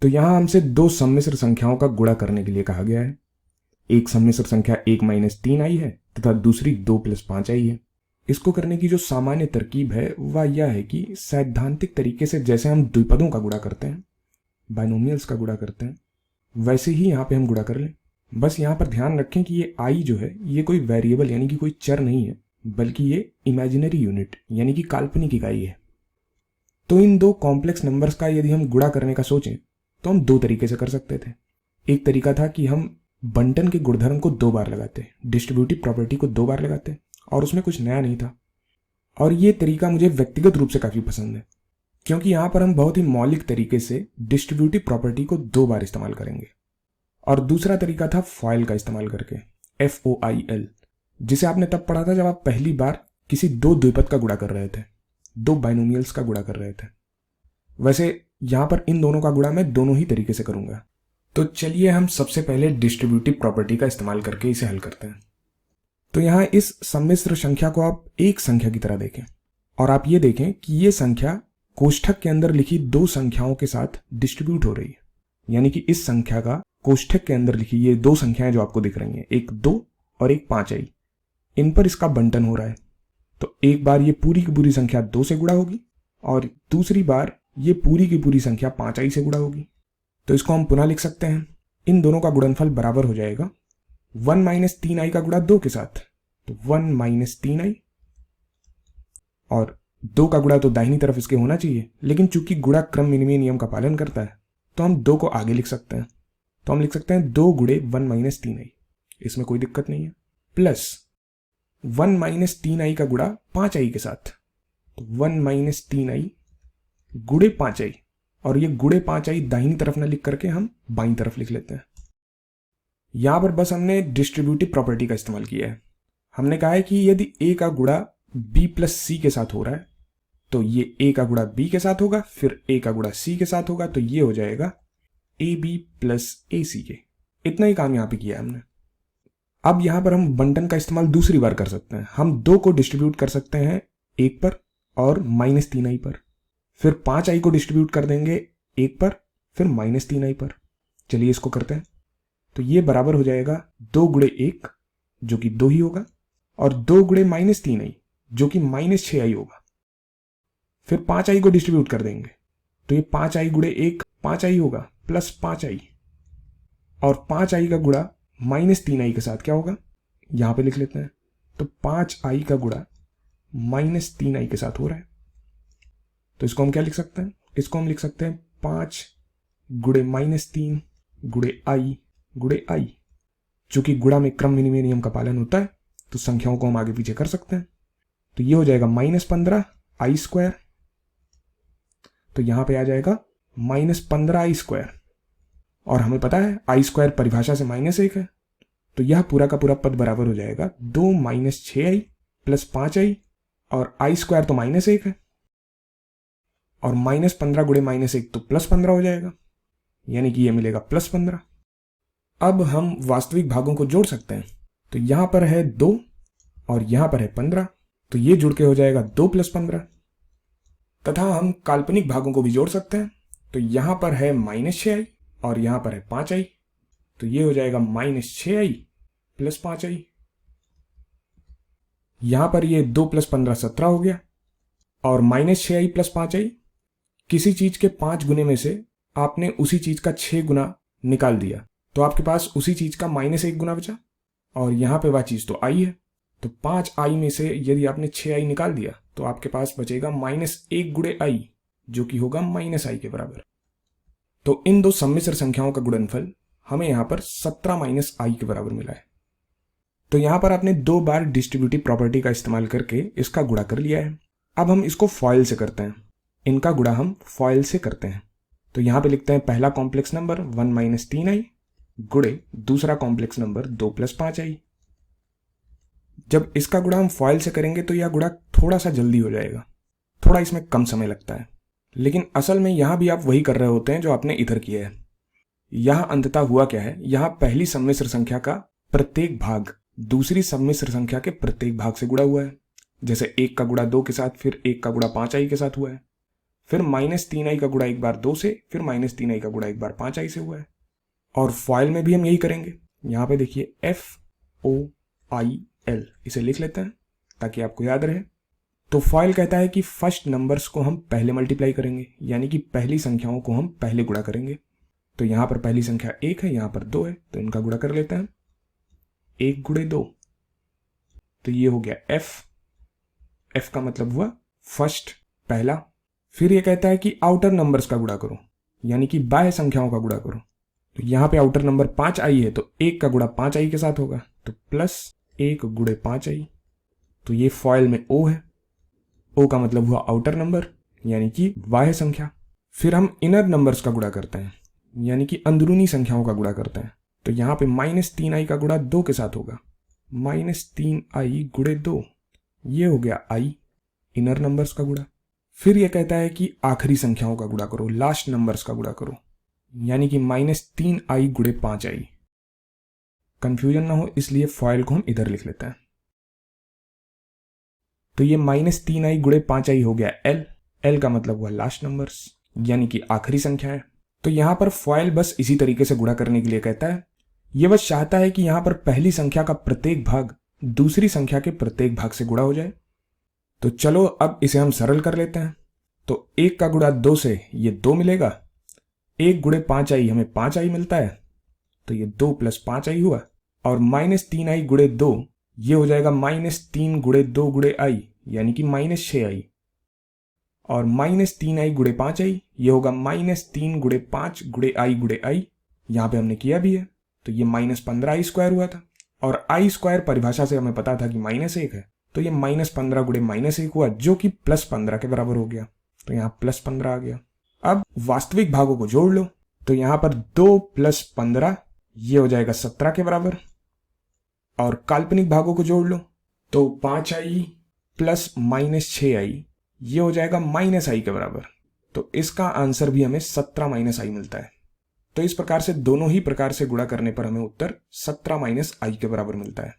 तो यहां हमसे दो सम्मिश्र संख्याओं का गुणा करने के लिए कहा गया है। एक सम्मिश्र संख्या 1 - 3i है तथा दूसरी 2 + 5i है। इसको करने की जो सामान्य तरकीब है वह यह है कि सैद्धांतिक तरीके से जैसे हम द्विपदों का गुणा करते हैं, बाइनोमियल्स का गुणा करते हैं, वैसे ही यहाँ पे हम गुणा कर लें। बस यहाँ पर ध्यान रखें कि ये i जो है ये कोई वेरिएबल यानी कि कोई चर नहीं है, बल्कि ये इमेजिनरी यूनिट यानी कि काल्पनिक इकाई है। तो इन दो कॉम्प्लेक्स नंबर्स का यदि हम गुणा करने का सोचें तो हम दो तरीके से कर सकते थे। एक तरीका था कि हम बंटन के गुणधर्म को 2 बार लगाते, डिस्ट्रीब्यूटिव प्रॉपर्टी को 2 बार लगाते, और उसमें कुछ नया नहीं था। और ये तरीका मुझे व्यक्तिगत रूप से काफ़ी पसंद है, क्योंकि यहाँ पर हम बहुत ही मौलिक तरीके से डिस्ट्रीब्यूटिव प्रॉपर्टी को 2 बार इस्तेमाल करेंगे। और दूसरा तरीका था फॉइल का इस्तेमाल करके, FOIL, जिसे आपने तब पढ़ा था जब आप पहली बार किसी दो द्विपद का गुणा कर रहे थे, दो बाइनोमियल्स का गुणा कर रहे थे। वैसे यहाँ पर इन दोनों का गुणा मैं दोनों ही तरीके से करूंगा। तो चलिए हम सबसे पहले डिस्ट्रीब्यूटिव प्रॉपर्टी का इस्तेमाल करके इसे हल करते हैं। तो यहाँ इस सम्मिश्र संख्या को आप एक संख्या की तरह देखें, और आप ये देखें कि ये संख्या कोष्ठक के अंदर लिखी दो संख्याओं के साथ डिस्ट्रीब्यूट हो रही है। यानी कि इस संख्या का कोष्ठक के अंदर लिखी ये दो संख्याएं जो आपको दिख रही हैं, एक 2 और एक 5i, इन पर इसका बंटन हो रहा है। तो एक बार ये पूरी की पूरी संख्या 2 से गुणा होगी और दूसरी बार ये पूरी की पूरी संख्या 5i से गुणा होगी। तो इसको हम पुनः लिख सकते हैं। इन दोनों का गुणनफल बराबर हो जाएगा 1 - 3i का गुणा 2 के साथ, तो 1 - 3i, और 2 का गुणा तो दाहिनी तरफ इसके होना चाहिए, लेकिन चूंकि गुणा क्रम विनिमय नियम का पालन करता है तो हम 2 को आगे लिख सकते हैं। तो हम लिख सकते हैं 2 × 1 - 3i, इसमें कोई दिक्कत नहीं है, प्लस 1 - 3i का गुणा 5i के साथ, तो 1 - 3i × 5i, और ये × 5i दाहिनी तरफ ना लिख करके हम बाईं तरफ लिख लेते हैं। यहां पर बस हमने डिस्ट्रीब्यूटिव प्रॉपर्टी का इस्तेमाल किया है। हमने कहा है कि यदि a का गुणा b + c के साथ हो रहा है तो ये a का गुणा b के साथ होगा, फिर a का गुणा c के साथ होगा, तो ये हो जाएगा ab + ac। इतना ही काम यहां पे किया है हमने। अब यहां पर हम बंटन का इस्तेमाल दूसरी बार कर सकते हैं। हम 2 को डिस्ट्रीब्यूट कर सकते हैं 1 पर और -3i पर, फिर 5i को डिस्ट्रीब्यूट कर देंगे 1 पर, फिर -3i पर। चलिए इसको करते हैं। तो ये बराबर हो जाएगा 2 × 1 जो कि 2 ही होगा, और 2 × -3i जो कि -6i होगा। फिर 5i को डिस्ट्रीब्यूट कर देंगे, तो ये 5i × 1 5i होगा, प्लस 5i, और 5i का गुणा -3i के साथ क्या होगा, यहां पे लिख लेते हैं। तो 5i का गुणा -3i के साथ हो रहा है। तो इसको हम क्या लिख सकते हैं, इसको हम लिख सकते हैं 5 × -3 × i × i। चूंकि गुणा में क्रम विनिमय नियम का पालन होता है तो संख्याओं को हम आगे पीछे कर सकते हैं। तो ये हो जाएगा -15i², तो यहां पे आ जाएगा -15i², और हमें पता है i² परिभाषा से -1 है, तो यह पूरा का पूरा पद बराबर हो जाएगा 2 - 6i + 5i, और i² तो -1 है, और -15 × -1 तो +15 हो जाएगा, यानी कि ये मिलेगा +15। अब हम वास्तविक भागों को जोड़ सकते हैं। तो यहां पर है 2 और यहां पर है 15, तो ये जुड़ के हो जाएगा 2 + 15। तथा हम काल्पनिक भागों को भी जोड़ सकते हैं। तो यहां पर है -6i और यहां पर है 5i, तो ये हो जाएगा -6i + 5i। यहां पर ये 2 + 15 17 हो गया, और -6i + 5i, किसी चीज के 5 गुने में से आपने उसी चीज का 6 गुना निकाल दिया, तो आपके पास उसी चीज का -1 गुना बचा, और यहां पे वह चीज तो i है। तो 5i में से यदि आपने 6i निकाल दिया तो आपके पास बचेगा -1 × i, जो कि होगा -i के बराबर। तो इन दो सम्मिश्र संख्याओं का गुणनफल हमें यहां पर 17 - i के बराबर मिला है। तो यहां पर आपने 2 बार डिस्ट्रीब्यूटिव प्रॉपर्टी का इस्तेमाल करके इसका गुणा कर लिया है। अब हम इसको फॉइल से करते हैं। इनका गुणा हम फॉइल से करते हैं। तो यहां पे लिखते हैं पहला कॉम्प्लेक्स नंबर 1 - 3i गुणे दूसरा कॉम्प्लेक्स नंबर 2 + 5i। जब इसका गुणा हम फॉइल से करेंगे तो यह गुणा थोड़ा सा जल्दी हो जाएगा, थोड़ा इसमें कम समय लगता है, लेकिन असल में यहां भी आप वही कर रहे होते हैं जो आपने इधर किया है। यहां अंततः हुआ क्या है, यहां पहली सम्मिश्र संख्या का प्रत्येक भाग दूसरी सम्मिश्र संख्या के प्रत्येक भाग से गुणा हुआ है। जैसे 1 का गुणा 2 के साथ, फिर 1 का गुणा 5i के साथ हुआ है, फिर -3i का गुणा एक बार 2 से, फिर -3i का गुणा एक बार 5i से हुआ है। और फॉइल में भी हम यही करेंगे। यहाँ पे देखिए FOIL, इसे लिख लेते हैं ताकि आपको याद रहे। तो फॉइल कहता है कि फर्स्ट नंबर्स को हम पहले मल्टीप्लाई करेंगे, यानी कि पहली संख्याओं को हम पहले गुणा करेंगे। तो यहाँ पर पहली संख्या 1 है, यहाँ पर 2 है, तो इनका गुणा कर लेते हैं। 1 गुणे 2, तो ये हो गया F का मतलब हुआ फर्स्ट, पहला। फिर ये कहता है कि आउटर नंबर्स का गुणा करो, यानी कि बाह्य संख्याओं का गुणा करो। तो यहाँ पे आउटर नंबर 5i है, तो 1 का गुणा 5i के साथ होगा, तो +1 गुणे 5i। तो ये फॉइल में O है। O का मतलब हुआ आउटर नंबर, यानी कि बाह्य संख्या। फिर हम इनर नंबर्स का गुणा करते हैं, यानी कि अंदरूनी संख्याओं का गुणा करते हैं। तो यहाँ पे -3i का गुणा 2 के साथ होगा, -3i गुणे 2, ये हो गया i, इनर नंबर्स का गुणा। फिर यह कहता है कि आखिरी संख्याओं का गुणा करो, लास्ट नंबर्स का गुणा करो, यानी कि -3i गुणे 5i। कंफ्यूजन ना हो इसलिए फॉइल को हम इधर लिख लेते हैं। तो ये -3i गुणे 5i हो गया L का मतलब हुआ लास्ट नंबर्स, यानी कि आखिरी संख्या है। तो यहां पर फॉइल बस इसी तरीके से गुणा करने के लिए कहता है। यह बस चाहता है कि यहां पर पहली संख्या का प्रत्येक भाग दूसरी संख्या के प्रत्येक भाग से गुणा हो जाए। तो चलो अब इसे हम सरल कर लेते हैं। तो 1 का गुणा 2 से ये 2 मिलेगा, 1 गुणे 5i हमें 5i मिलता है, तो ये 2 + 5i हुआ। और -3i गुणे 2, ये हो जाएगा -3 गुणे 2 गुणे i, यानी कि -6i। और -3i गुणे 5i, ये होगा -3 गुणे 5 गुणे i, यहां पे हमने किया भी है, तो ये -15i² हुआ था। और i² परिभाषा से हमें पता था कि -1 है, तो ये -15 गुणे -1 हुआ, जो कि +15 के बराबर हो गया। तो यहां +15 आ गया। अब वास्तविक भागों को जोड़ लो, तो यहां पर 2 + 15, ये हो जाएगा 17 के बराबर। और काल्पनिक भागों को जोड़ लो, तो 5i + -6i, ये हो जाएगा -i के बराबर। तो इसका आंसर भी हमें 17 - i मिलता है। तो इस प्रकार से दोनों ही प्रकार से गुणा करने पर हमें उत्तर 17 - i के बराबर मिलता है।